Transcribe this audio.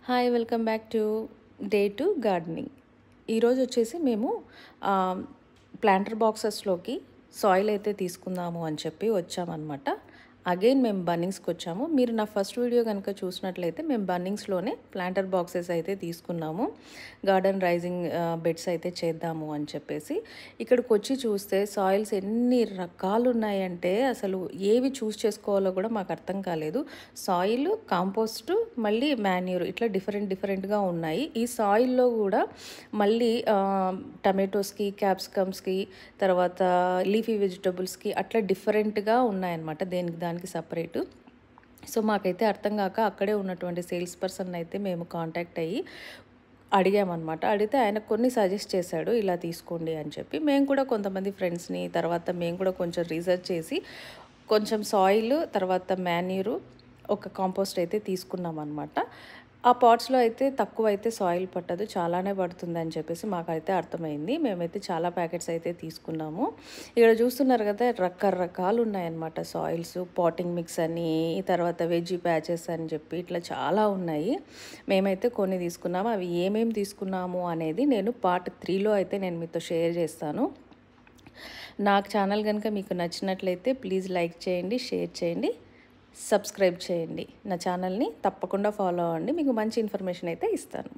Hi welcome back to day to gardening. ఈరోజు వచ్చేసి మేము ప్లాంటర్ బాక్సెస్లోకి సాయిల్ అయితే తీసుకుందాము అని చెప్పి వచ్చామన్నమాట. అగైన్ మేము బన్నింగ్స్కి వచ్చాము. మీరు నా ఫస్ట్ వీడియో కనుక చూసినట్లయితే మేము బన్నింగ్స్లోనే ప్లాంటర్ బాక్సెస్ అయితే తీసుకున్నాము. గార్డెన్ రైజింగ్ బెడ్స్ అయితే చేద్దాము అని చెప్పేసి ఇక్కడికి వచ్చి చూస్తే సాయిల్స్ ఎన్ని రకాలు ఉన్నాయంటే అసలు ఏవి చూస్ చేసుకోవాలో కూడా మాకు అర్థం కాలేదు. సాయిల్, కాంపోస్ట్, మళ్ళీ మాన్యూర్ ఇట్లా డిఫరెంట్గా ఉన్నాయి. ఈ సాయిల్లో కూడా మళ్ళీ టమాటోస్కి, క్యాప్సికమ్స్కి, తర్వాత లీఫీ వెజిటబుల్స్కి అట్లా డిఫరెంట్గా ఉన్నాయన్నమాట, దానికి సపరేటు. సో మాకైతే అర్థం కాక అక్కడే ఉన్నటువంటి సేల్స్ పర్సన్ అయితే మేము కాంటాక్ట్ అయ్యి అడిగామన్నమాట. అడిగితే ఆయన కొన్ని సజెస్ట్ చేశాడు, ఇలా తీసుకోండి అని చెప్పి. మేము కూడా కొంతమంది ఫ్రెండ్స్ని, తర్వాత మేము కూడా కొంచెం రీసెర్చ్ చేసి కొంచెం సాయిల్, తర్వాత మాన్యూరు, ఒక కాంపోస్ట్ అయితే తీసుకున్నాం అనమాట. ఆ పాట్స్లో అయితే తక్కువ అయితే సాయిల్ పట్టదు, చాలానే పడుతుంది అని చెప్పేసి మాకైతే అర్థమైంది. మేమైతే చాలా ప్యాకెట్స్ అయితే తీసుకున్నాము. ఇక్కడ చూస్తున్నారు కదా, రకరకాలు ఉన్నాయన్నమాట సాయిల్స్. పాటింగ్ మిక్స్ అని, తర్వాత వెజ్జీ ప్యాచెస్ అని చెప్పి ఇట్లా చాలా ఉన్నాయి. మేమైతే కొన్ని తీసుకున్నాము. అవి ఏమేమి తీసుకున్నాము అనేది నేను పార్ట్ 3లో అయితే నేను మీతో షేర్ చేస్తాను. నాకు ఛానల్ కనుక మీకు నచ్చినట్లయితే ప్లీజ్ లైక్ చేయండి, షేర్ చేయండి, సబ్స్క్రైబ్ చేయండి. నా ఛానల్ని తప్పకుండా ఫాలో అవ్వండి, మీకు మంచి ఇన్ఫర్మేషన్ అయితే ఇస్తాను.